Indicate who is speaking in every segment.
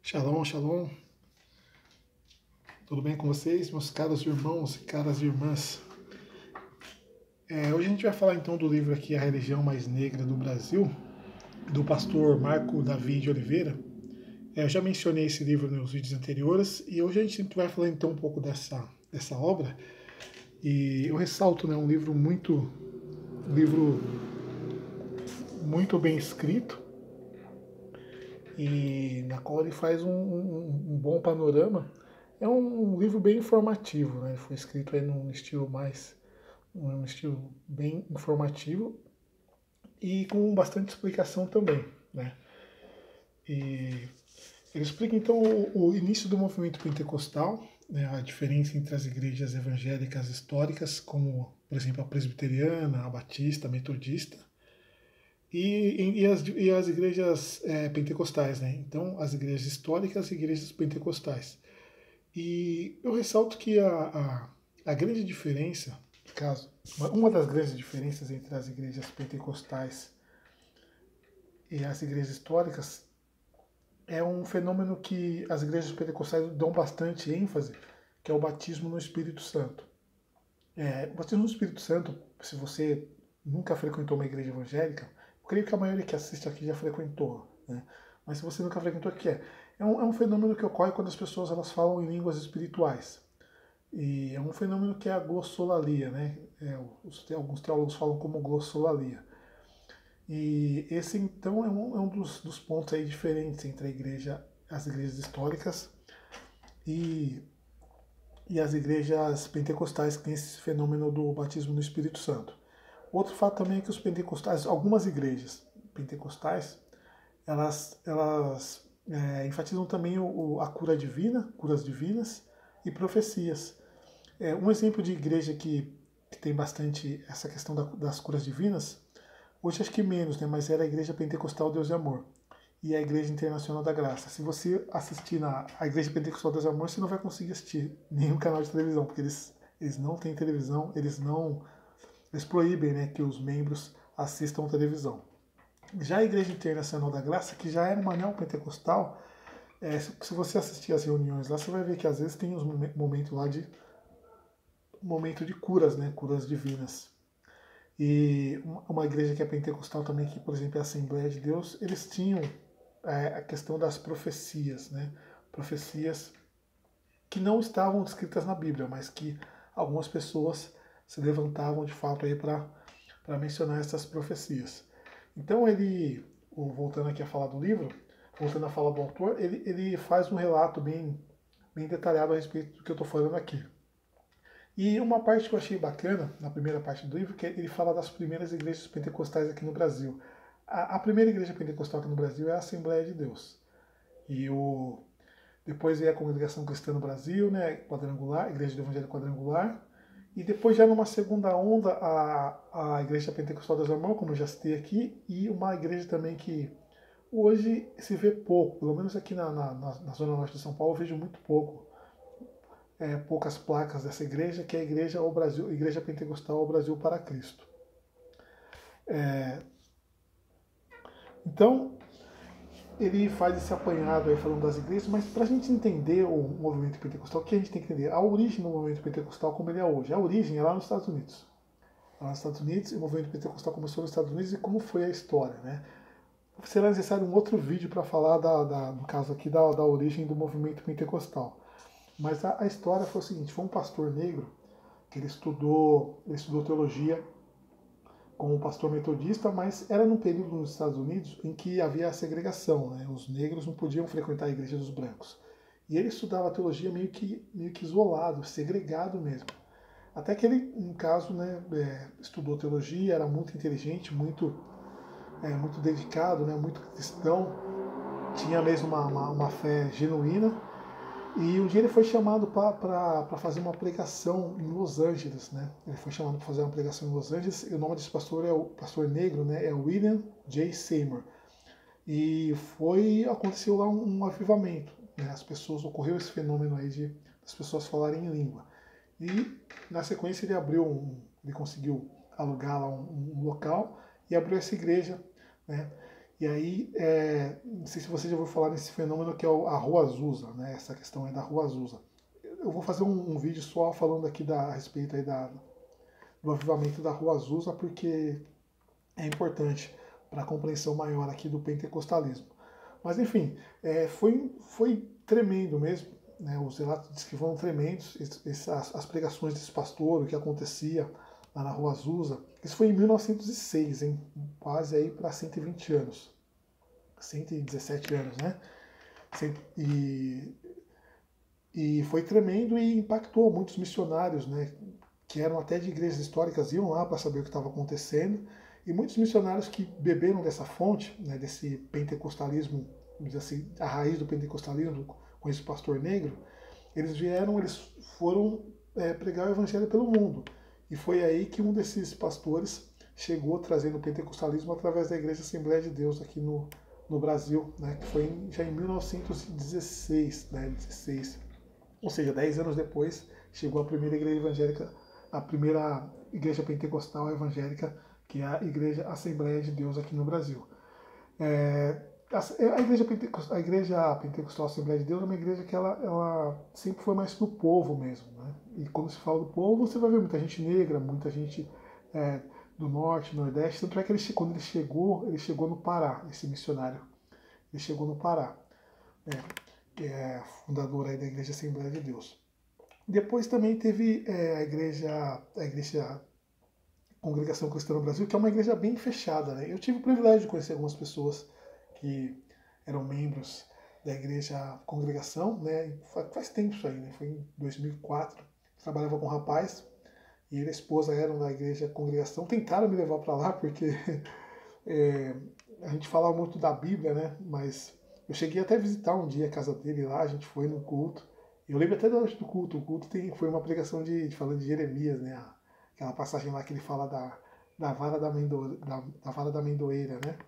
Speaker 1: Shalom, shalom. Tudo bem com vocês, meus caros irmãos e caras irmãs? Hoje a gente vai falar então do livro aqui A Religião Mais Negra do Brasil, do pastor Marco Davi de Oliveira. Eu já mencionei esse livro nos vídeos anteriores e hoje a gente vai falar então um pouco dessa obra. E eu ressalto, um livro muito bem escrito e na qual ele faz um bom panorama. É um livro bem informativo, né? Ele foi escrito aí num estilo bem informativo e com bastante explicação também, né? E ele explica então o início do movimento pentecostal, né, a diferença entre as igrejas evangélicas históricas, como por exemplo a presbiteriana, a batista, a metodista, e as igrejas pentecostais, né? Então as igrejas históricas e igrejas pentecostais. E eu ressalto que a grande diferença, caso uma das grandes diferenças entre as igrejas pentecostais e as igrejas históricas é um fenômeno que as igrejas pentecostais dão bastante ênfase, que é o batismo no Espírito Santo. O batismo no Espírito Santo, se você nunca frequentou uma igreja evangélica, eu creio que a maioria que assiste aqui já frequentou, né? Mas se você nunca frequentou, é um fenômeno que ocorre quando as pessoas elas falam em línguas espirituais. E é um fenômeno que é a glossolalia, né? Alguns teólogos falam como glossolalia. E esse então é um dos pontos aí diferentes entre as igrejas históricas e, e as igrejas pentecostais que tem esse fenômeno do batismo no Espírito Santo. Outro fato também é que os pentecostais, algumas igrejas pentecostais, elas enfatizam também a cura divina, curas divinas e profecias. Um exemplo de igreja que tem bastante essa questão das curas divinas, hoje acho que menos, né, mas era a Igreja Pentecostal Deus e Amor e a Igreja Internacional da Graça. Se você assistir a Igreja Pentecostal Deus e Amor, você não vai conseguir assistir nenhum canal de televisão, porque eles não têm televisão, eles proíbem, né, que os membros assistam televisão. Já a Igreja Internacional da Graça, que já é uma neopentecostal, se você assistir às reuniões lá, você vai ver que às vezes tem uns momentos lá de momento de curas, né, curas divinas. E uma igreja que é pentecostal também, que por exemplo é a Assembleia de Deus, eles tinham a questão das profecias, né, profecias que não estavam escritas na Bíblia, mas que algumas pessoas se levantavam de fato aí para mencionar essas profecias. Então voltando aqui a falar do livro, voltando a falar do autor, ele faz um relato bem detalhado a respeito do que eu estou falando aqui. E uma parte que eu achei bacana, na primeira parte do livro, que ele fala das primeiras igrejas pentecostais aqui no Brasil. A primeira igreja pentecostal aqui no Brasil é a Assembleia de Deus. Depois veio a Congregação Cristã no Brasil, né, Quadrangular, Igreja do Evangelho Quadrangular. E depois, já numa segunda onda, a Igreja Pentecostal das Irmãs, como eu já citei aqui, e uma igreja também que hoje se vê pouco, pelo menos aqui na Zona Norte de São Paulo eu vejo muito pouco. Poucas placas dessa igreja, que é a Igreja ao Brasil, Igreja Pentecostal ao Brasil para Cristo. Então, ele faz esse apanhado aí falando das igrejas, mas para a gente entender o movimento pentecostal, o que a gente tem que entender? A origem do movimento pentecostal como ele é hoje. A origem é lá nos Estados Unidos. Lá nos Estados Unidos, o movimento pentecostal começou nos Estados Unidos e como foi a história, né? Será necessário um outro vídeo para falar, no caso aqui, da origem do movimento pentecostal. Mas a história foi o seguinte, foi um pastor negro que ele estudou teologia como pastor metodista, mas era num período nos Estados Unidos em que havia a segregação, né? Os negros não podiam frequentar a igreja dos brancos. E ele estudava teologia meio que isolado, segregado mesmo. Até que ele, no caso, né, estudou teologia, era muito inteligente, muito dedicado, né, muito cristão, tinha mesmo uma fé genuína. E um dia ele foi chamado para fazer uma pregação em Los Angeles, né? Ele foi chamado para fazer uma pregação em Los Angeles e o nome desse pastor é o pastor negro, né? É William J. Seymour. E aconteceu lá um avivamento, né? Ocorreu esse fenômeno aí das pessoas falarem em língua. E na sequência ele conseguiu alugar lá um local e abriu essa igreja, né? E aí, não sei se você já ouviu falar nesse fenômeno que é a Rua Azusa, né? Essa questão aí da Rua Azusa. Eu vou fazer um vídeo só falando aqui a respeito aí do avivamento da Rua Azusa, porque é importante para a compreensão maior aqui do pentecostalismo. Mas enfim, foi tremendo mesmo, né? Os relatos dizem que foram tremendos, as pregações desse pastor, o que acontecia lá na Rua Azusa. Isso foi em 1906, hein? Quase aí para 120 anos. 117 anos, né? E, e foi tremendo e impactou muitos missionários, né? Que eram até de igrejas históricas, iam lá para saber o que estava acontecendo. E muitos missionários que beberam dessa fonte, né, desse pentecostalismo, assim, a raiz do pentecostalismo, com esse pastor negro, eles foram pregar o evangelho pelo mundo. E foi aí que um desses pastores chegou trazendo o pentecostalismo através da Igreja Assembleia de Deus aqui no Brasil, né, que foi já em 1916, né, 16. Ou seja, 10 anos depois, chegou a primeira igreja evangélica, a primeira igreja pentecostal evangélica, que é a Igreja Assembleia de Deus aqui no Brasil. A igreja Pentecostal Assembleia de Deus é uma igreja que ela sempre foi mais do povo mesmo, né? E quando se fala do povo, você vai ver muita gente negra, muita gente do norte, nordeste. Tanto é que quando ele chegou no Pará, esse missionário. Ele chegou no Pará, né? Que é fundador aí da Igreja Assembleia de Deus. Depois também teve a igreja Congregação Cristã no Brasil, que é uma igreja bem fechada, né? Eu tive o privilégio de conhecer algumas pessoas que eram membros da igreja Congregação, né? Faz tempo isso aí, né? Foi em 2004. Trabalhava com um rapaz e ele e a esposa eram da igreja Congregação. Tentaram me levar para lá porque a gente falava muito da Bíblia, né? Mas eu cheguei até a visitar um dia a casa dele lá, a gente foi no culto. Eu lembro até da noite do culto. O culto foi uma pregação falando de Jeremias, né? Aquela passagem lá que ele fala da vara da vara da amendoeira, né?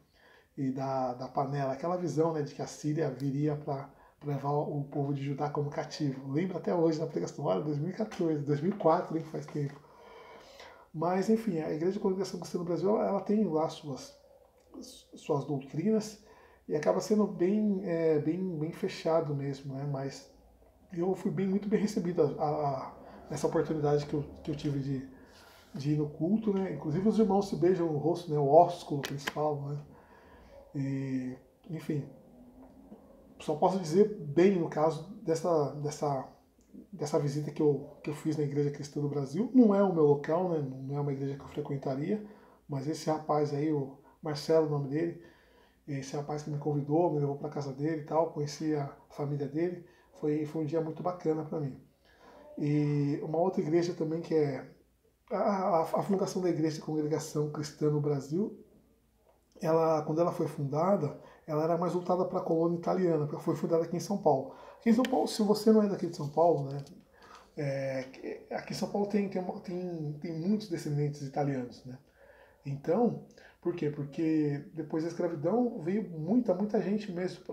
Speaker 1: E da panela. Aquela visão, né, de que a Síria viria para levar o povo de Judá como cativo. Lembro até hoje na pregação. Olha, 2014, 2004, hein, faz tempo. Mas, enfim, a Igreja de Congregação Cristã no Brasil, ela tem lá suas doutrinas e acaba sendo bem fechado mesmo, né? Mas eu fui muito bem recebido nessa oportunidade que eu tive de ir no culto, né? Inclusive os irmãos se beijam no rosto, né? O ósculo que eles falam, né? E, enfim, só posso dizer bem no caso dessa visita que eu fiz na Igreja Cristã do Brasil. Não é o meu local, né? Não é uma igreja que eu frequentaria, mas esse rapaz aí, o Marcelo, o nome dele, esse rapaz que me convidou, me levou para casa dele e tal, conheci a família dele, foi um dia muito bacana para mim. E uma outra igreja também que é a fundação da Igreja de Congregação Cristã no Brasil, quando ela foi fundada, ela era mais voltada para a colônia italiana, porque foi fundada aqui em São Paulo. Aqui em São Paulo, se você não é daqui de São Paulo, né, aqui em São Paulo tem muitos descendentes italianos, né? Então, por quê? Porque depois da escravidão veio muita gente mesmo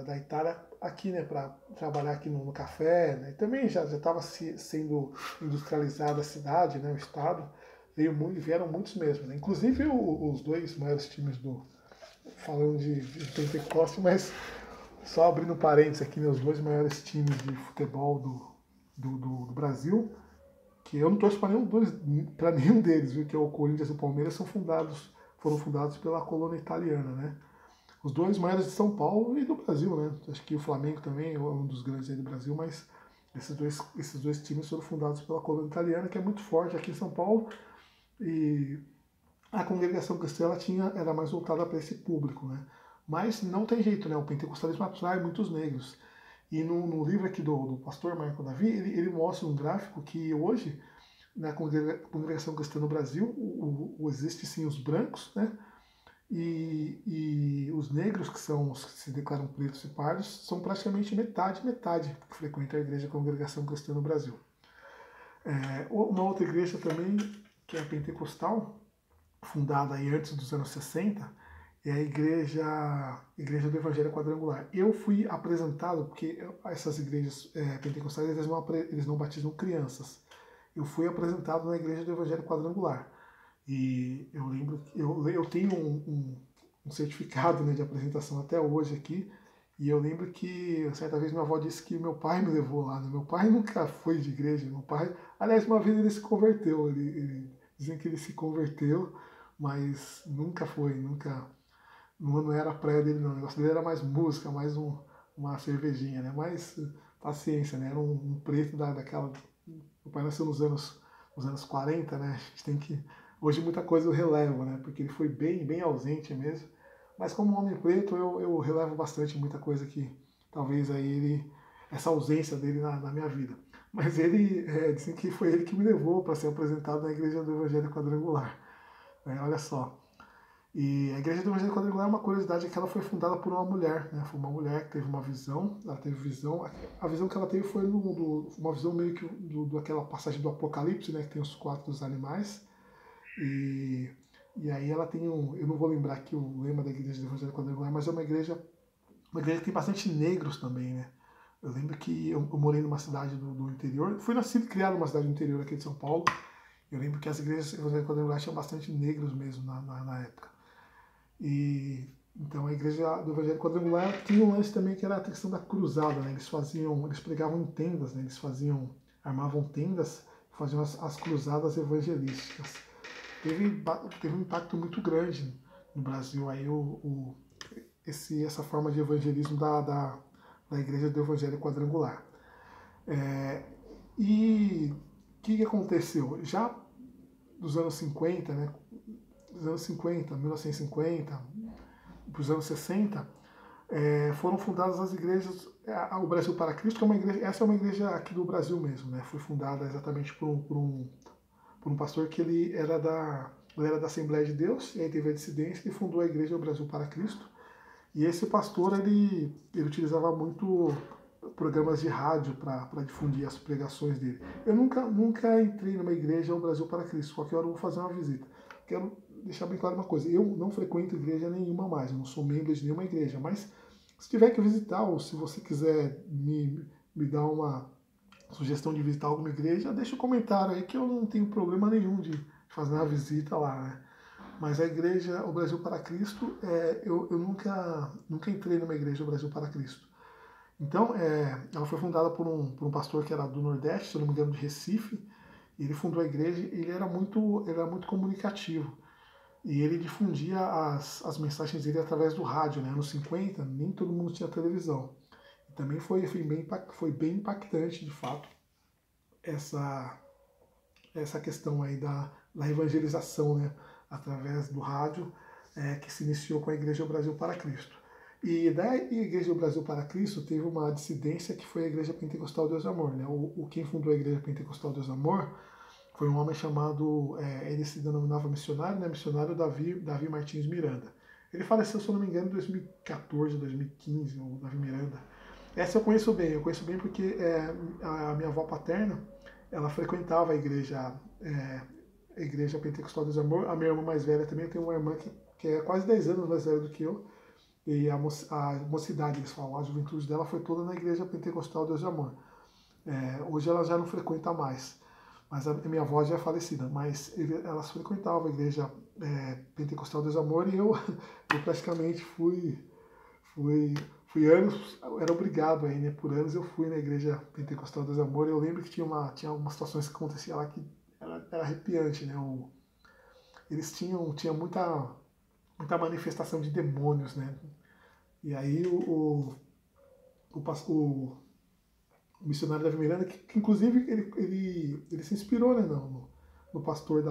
Speaker 1: da Itália aqui, né, para trabalhar aqui no café, né? E também já estava sendo industrializada a cidade, né, o estado, vieram muitos mesmo, né? Inclusive os dois maiores times falando de Pentecoste, mas só abrindo parênteses aqui, né, os dois maiores times de futebol do Brasil, que eu não torço para nenhum deles, viu, que é o Corinthians e o Palmeiras, foram fundados pela colônia italiana, né? Os dois maiores de São Paulo e do Brasil, né? Acho que o Flamengo também é um dos grandes aí do Brasil, mas esses dois times foram fundados pela colônia italiana, que é muito forte aqui em São Paulo, e a congregação cristã era mais voltada para esse público, né? Mas não tem jeito, né? O pentecostalismo atrai muitos negros. E no livro aqui do pastor Marco Davi, ele mostra um gráfico que hoje, na congregação cristã no Brasil, existe sim os brancos, né? E os negros, que são os que se declaram pretos e pardos, são praticamente metade que frequentam a igreja Congregação Cristã no Brasil. Uma outra igreja também, que é a pentecostal, fundada aí antes dos anos 60, é a igreja do Evangelho Quadrangular. Eu fui apresentado, porque essas igrejas pentecostais, eles não batizam crianças. Eu fui apresentado na igreja do Evangelho Quadrangular. E eu lembro, eu tenho um um certificado, né, de apresentação até hoje aqui. E eu lembro que certa vez minha avó disse que meu pai me levou lá, né? Meu pai nunca foi de igreja. Meu pai, aliás, uma vez ele se converteu. Dizem que ele se converteu, mas nunca foi, nunca. Não era a praia dele, não. O negócio dele era mais música, mais uma cervejinha, né? Mas paciência, né? Era um preto daquela. Meu pai nasceu nos anos 40, né? A gente tem que. Hoje muita coisa eu relevo, né? Porque ele foi bem ausente mesmo. Mas como homem preto, eu relevo bastante muita coisa que talvez aí ele. Essa ausência dele na minha vida. Mas ele, dizem que foi ele que me levou para ser apresentado na Igreja do Evangelho Quadrangular. Olha só. E a Igreja do Evangelho Quadrangular, uma curiosidade, é que ela foi fundada por uma mulher, né? Foi uma mulher que teve uma visão, ela teve visão, a visão que ela teve foi uma visão meio que daquela passagem do Apocalipse, né? Que tem os 4 dos animais, e aí ela tem eu não vou lembrar aqui o lema da Igreja do Evangelho Quadrangular, mas é uma igreja que tem bastante negros também, né? Eu lembro que eu morei numa cidade do interior, fui nascido e criado numa cidade do interior aqui de São Paulo. Eu lembro que as igrejas evangélicas quadrangulares tinham bastante negros mesmo na época. E então a igreja do Evangelho Quadrangular tinha um lance também que era a questão da cruzada, né? Eles pregavam em tendas, né? Armavam tendas, faziam as cruzadas evangelísticas. Teve um impacto muito grande no Brasil aí essa forma de evangelismo da Igreja do Evangelho Quadrangular. E o que aconteceu? Já dos anos 50, né? Dos anos 50, 1950, para os anos 60, foram fundadas as igrejas, o Brasil para Cristo, que é uma igreja, essa é uma igreja aqui do Brasil mesmo, né? Foi fundada exatamente por um pastor que ele era da Assembleia de Deus, e aí teve a dissidência e fundou a Igreja do Brasil para Cristo. E esse pastor, ele utilizava muito programas de rádio para difundir as pregações dele. Eu nunca entrei numa igreja ao Brasil para Cristo, qualquer hora eu vou fazer uma visita. Quero deixar bem claro uma coisa, eu não frequento igreja nenhuma mais, eu não sou membro de nenhuma igreja, mas se tiver que visitar, ou se você quiser me dar uma sugestão de visitar alguma igreja, deixa um comentário aí que eu não tenho problema nenhum de fazer uma visita lá, né? Mas a igreja, o Brasil para Cristo, eu nunca entrei numa igreja, o Brasil para Cristo. Então, ela foi fundada por um pastor que era do Nordeste, se eu não me engano, de Recife. Ele fundou a igreja e ele era muito comunicativo. E ele difundia as mensagens dele através do rádio, né? Nos 50, nem todo mundo tinha televisão. E também foi bem impactante, de fato, essa questão aí da evangelização, né? Através do rádio, que se iniciou com a Igreja do Brasil para Cristo. E da Igreja do Brasil para Cristo teve uma dissidência que foi a Igreja Pentecostal Deus Amor. Né? Quem fundou a Igreja Pentecostal Deus Amor foi um homem chamado, ele se denominava missionário, né? Missionário Davi Martins Miranda. Ele faleceu, se eu não me engano, em 2014, 2015, o Davi Miranda. Essa eu conheço bem porque a minha avó paterna, ela frequentava a igreja Pentecostal Deus Amor. A minha irmã mais velha também, tem uma irmã que é quase 10 anos mais velha do que eu. E a mocidade, eles falam, a juventude dela foi toda na igreja Pentecostal Deus de Amor. Hoje ela já não frequenta mais, mas a minha avó já é falecida, mas elas frequentavam a igreja Pentecostal Deus de Amor e eu praticamente fui anos, era obrigado aí, né? Por anos eu fui na igreja Pentecostal Deus de Amor e eu lembro que tinha algumas situações que aconteciam lá que era arrepiante, né? Eles tinham muita manifestação de demônios, né? E aí o missionário Davi Miranda, que inclusive ele se inspirou, né, no pastor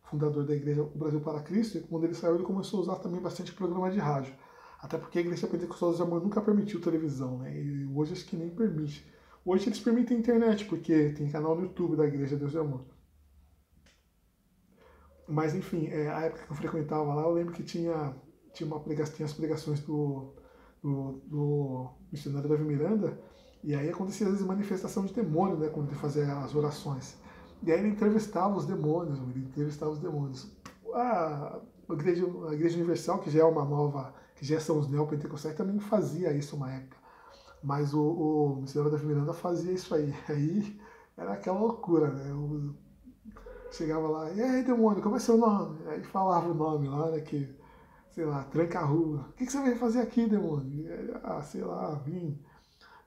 Speaker 1: fundador da igreja O Brasil para Cristo, e quando ele saiu ele começou a usar também bastante programa de rádio. Até porque a Igreja Pentecostal de Amor nunca permitiu televisão, né? E hoje acho que nem permite. Hoje eles permitem internet, porque tem canal no YouTube da Igreja Deus de Amor. Mas enfim, a época que eu frequentava lá, eu lembro que tinha as pregações do missionário Davi Miranda, e aí acontecia às vezes manifestação de demônio, né, quando ele fazia as orações. E aí ele entrevistava os demônios. A Igreja Universal, que já é uma nova, que já são os neopentecostais, também fazia isso uma época. Mas o missionário Davi Miranda fazia isso aí. Aí era aquela loucura, né? Chegava lá, e aí demônio, como é seu nome? Aí falava o nome lá, né, que sei lá, tranca a rua. O que você veio fazer aqui, demônio? Ah, sei lá, vim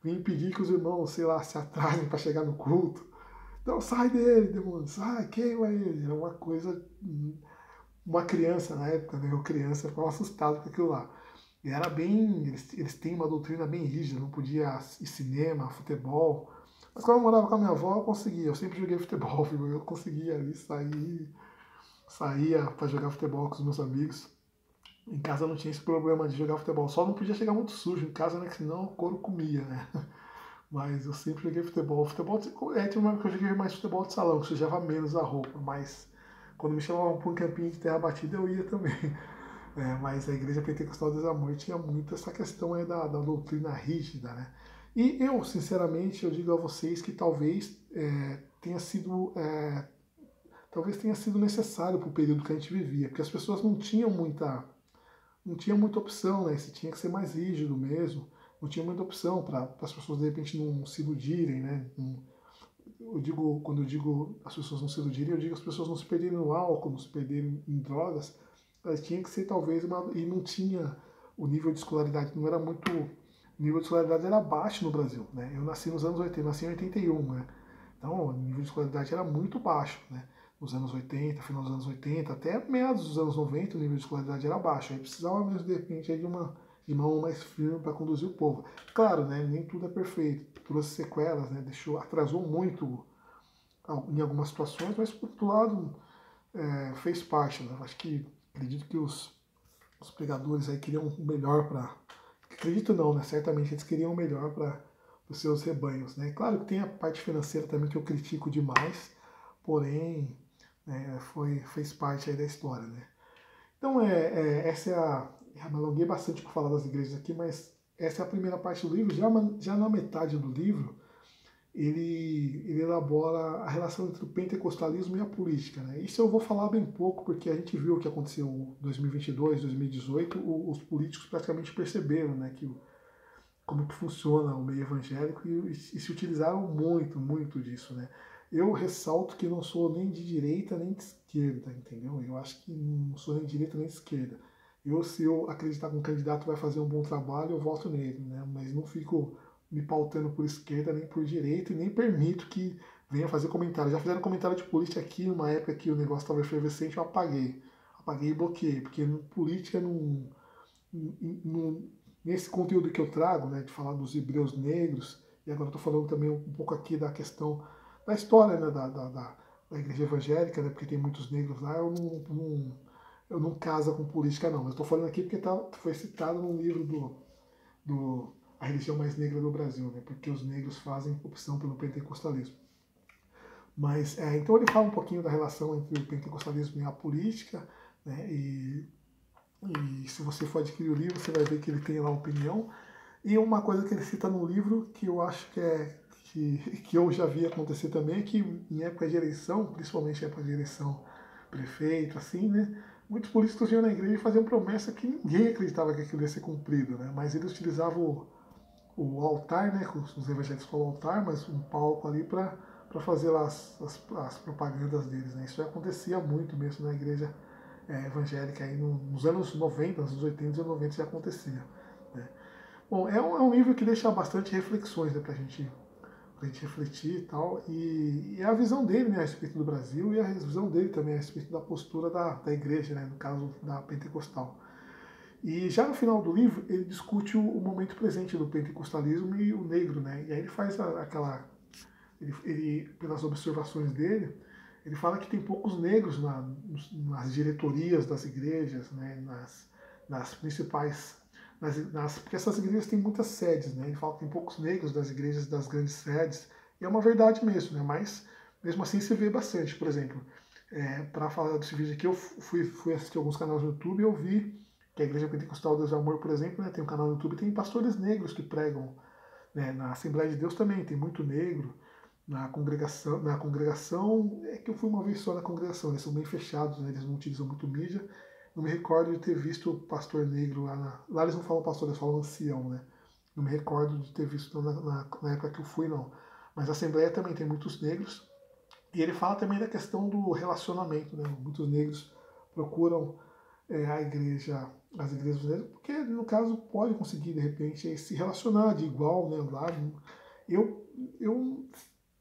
Speaker 1: impedir que os irmãos, sei lá, se atrasem para chegar no culto. Então sai dele, demônio, sai, queima ele. Era uma coisa, uma criança na época, né? Eu criança ficava assustado com aquilo lá. E era bem, eles têm uma doutrina bem rígida, não podia ir cinema, futebol. Mas quando eu morava com a minha avó, eu conseguia. Eu sempre joguei futebol, viu? Eu conseguia ali saía para jogar futebol com os meus amigos. Em casa não tinha esse problema de jogar futebol. Só não podia chegar muito sujo em casa, né? Que senão o couro comia, né? Mas eu sempre joguei futebol. Tinha uma época que eu joguei mais futebol de salão, que sujava menos a roupa. Mas quando me chamavam para um campinho de terra batida, eu ia também. Mas a Igreja Pentecostal do Desamor tinha muito essa questão aí da doutrina rígida, né? E eu, sinceramente, eu digo a vocês que talvez talvez tenha sido necessário para o período que a gente vivia, porque as pessoas não tinham muita opção, né? Você tinha que ser mais rígido mesmo, não tinha muita opção para as pessoas de repente não se iludirem, né? Quando eu digo as pessoas não se iludirem, eu digo as pessoas não se perderem no álcool, não se perderem em drogas. Elas tinham que ser talvez e não tinha o nível de escolaridade, não era muito, o nível de escolaridade era baixo no Brasil, né? Eu nasci nos anos 80, nasci em 81, né? Então o nível de escolaridade era muito baixo, né? Nos anos 80, final dos anos 80, até meados dos anos 90, o nível de escolaridade era baixo. Aí precisava mesmo, de repente, de uma mão mais firme para conduzir o povo. Claro, né, nem tudo é perfeito, trouxe sequelas, né, atrasou muito em algumas situações, mas por outro lado fez parte. Né? Acredito que os pregadores aí queriam o melhor para... Acredito não, né? Certamente eles queriam o melhor para os seus rebanhos. Né? Claro que tem a parte financeira também que eu critico demais, porém fez parte aí da história. Né? Então essa é a... Eu me alonguei bastante para falar das igrejas aqui, mas essa é a primeira parte do livro. Já na metade do livro, ele elabora a relação entre o pentecostalismo e a política. Né? Isso eu vou falar bem pouco, porque a gente viu o que aconteceu em 2022, 2018, os políticos praticamente perceberam, né, como que funciona o meio evangélico e se utilizaram muito, muito disso. Né? Eu ressalto que não sou nem de direita nem de esquerda, entendeu? Eu acho que não sou nem de direita nem de esquerda. Se eu acreditar que um candidato vai fazer um bom trabalho, eu voto nele, né? Mas não fico me pautando por esquerda nem por direita e nem permito que venha fazer comentário. Já fizeram comentário de política aqui, numa época que o negócio estava efervescente, eu apaguei. Apaguei e bloqueei, porque política nesse conteúdo que eu trago, né, de falar dos hebreus negros, e agora estou falando também um pouco aqui da questão da história, né, da igreja evangélica, né, porque tem muitos negros lá, eu não caso com política não, mas estou falando aqui porque foi citado num livro do A Religião Mais Negra do Brasil, né, porque os negros fazem opção pelo pentecostalismo. Mas, então ele fala um pouquinho da relação entre o pentecostalismo e a política, né, e se você for adquirir o livro, você vai ver que ele tem lá opinião. E uma coisa que ele cita no livro, que eu acho que eu já vi acontecer também, é que em época de eleição, principalmente em época de eleição prefeito, assim, né, muitos políticos iam na igreja e faziam promessa que ninguém acreditava que aquilo ia ser cumprido, né, mas eles utilizavam o altar, né, os evangélicos falam altar, mas um palco ali para fazer lá as propagandas deles. Né. Isso acontecia muito mesmo na igreja evangélica aí nos anos 90, nos anos 80 e 90 já acontecia. Né. Bom, é um livro que deixa bastante reflexões, né, pra gente refletir e tal, e a visão dele, né, a respeito do Brasil e a visão dele também a respeito da postura da igreja, né, no caso da pentecostal. E já no final do livro ele discute o momento presente do pentecostalismo e o negro, né, e aí ele faz pelas observações dele, ele fala que tem poucos negros nas diretorias das igrejas, né, nas principais... porque essas igrejas têm muitas sedes, né? Ele fala que tem poucos negros das igrejas das grandes sedes, e é uma verdade mesmo, né? Mas mesmo assim se vê bastante. Por exemplo, para falar desse vídeo aqui, eu fui assistir alguns canais no YouTube e eu vi que a Igreja Pentecostal Deus e Amor, por exemplo, né, tem um canal no YouTube, tem pastores negros que pregam, né, na Assembleia de Deus também, tem muito negro. Na congregação, é que eu fui uma vez só na congregação, eles são bem fechados, né, eles não utilizam muito mídia. Não me recordo de ter visto pastor negro lá. Lá eles não falam pastor, eles falam ancião, né? Não me recordo de ter visto na época que eu fui, não. Mas a Assembleia também tem muitos negros. E ele fala também da questão do relacionamento, né? Muitos negros procuram a igreja as igrejas evangélicas, porque no caso pode conseguir de repente se relacionar de igual, né, lá. Eu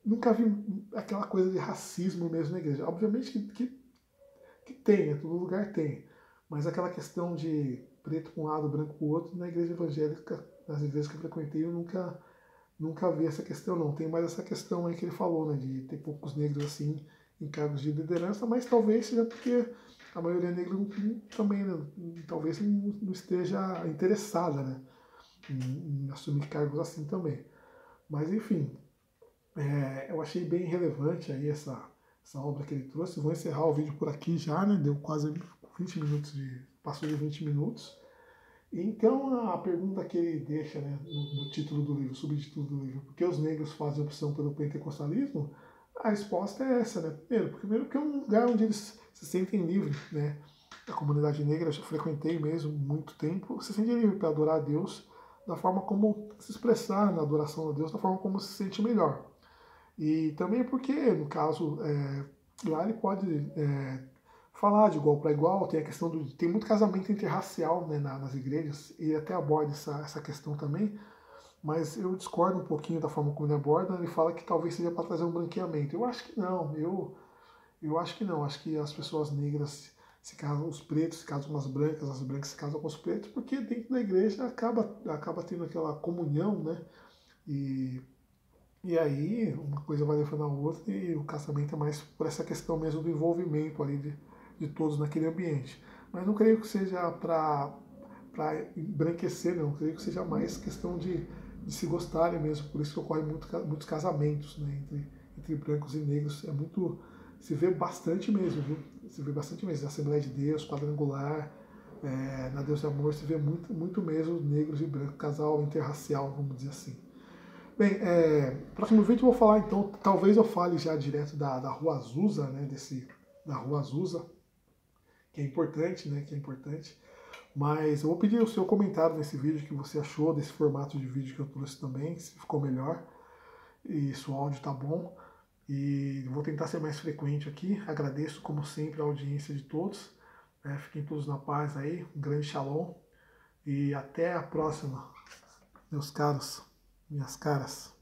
Speaker 1: nunca vi aquela coisa de racismo mesmo na igreja. Obviamente que tem, né, todo lugar tem, mas aquela questão de preto com um lado, branco com o outro, na igreja evangélica, nas igrejas que eu frequentei, eu nunca vi essa questão não. Tem mais essa questão aí que ele falou, né, de ter poucos negros assim em cargos de liderança, mas talvez seja porque a maioria negra também, né, talvez não esteja interessada, né, em assumir cargos assim também. Mas enfim, eu achei bem relevante aí essa obra que ele trouxe. Vou encerrar o vídeo por aqui já, né, deu quase 20 minutos passou de 20 minutos. Então a pergunta que ele deixa, né, no título do livro, subtítulo do livro, por que os negros fazem opção pelo pentecostalismo? A resposta é essa, né? Primeiro porque é um lugar onde eles se sentem livres, né? A comunidade negra, eu já frequentei mesmo muito tempo, se sente livre para adorar a Deus da forma como se expressar na adoração a Deus, da forma como se sente melhor. E também porque, no caso, lá ele pode falar de igual para igual, tem a questão do. Tem muito casamento interracial, né, nas igrejas, e até aborda essa questão também, mas eu discordo um pouquinho da forma como ele aborda. Ele fala que talvez seja para trazer um branqueamento. Eu acho que não, eu acho que não. Acho que as pessoas negras se casam, os pretos se casam com as brancas se casam com os pretos, porque dentro da igreja acaba tendo aquela comunhão, né? E, e aí uma coisa vai levando a outra e o casamento é mais por essa questão mesmo do envolvimento ali de todos naquele ambiente. Mas não creio que seja para embranquecer, não. Creio que seja mais questão de se gostarem mesmo. Por isso que ocorre muitos casamentos, né, entre brancos e negros. É muito. Se vê bastante mesmo, viu? Se vê bastante mesmo. Na Assembleia de Deus, Quadrangular, na Deus de Amor, se vê muito mesmo negros e brancos, casal interracial, vamos dizer assim. Bem, próximo vídeo eu vou falar então, talvez eu fale já direto da Rua Azusa, né, da Rua Azusa, que é importante, né, que é importante. Mas eu vou pedir o seu comentário nesse vídeo, que você achou desse formato de vídeo que eu trouxe também, se ficou melhor e se o áudio tá bom. E vou tentar ser mais frequente aqui. Agradeço, como sempre, a audiência de todos. Fiquem todos na paz aí. Um grande shalom. E até a próxima, meus caros, minhas caras.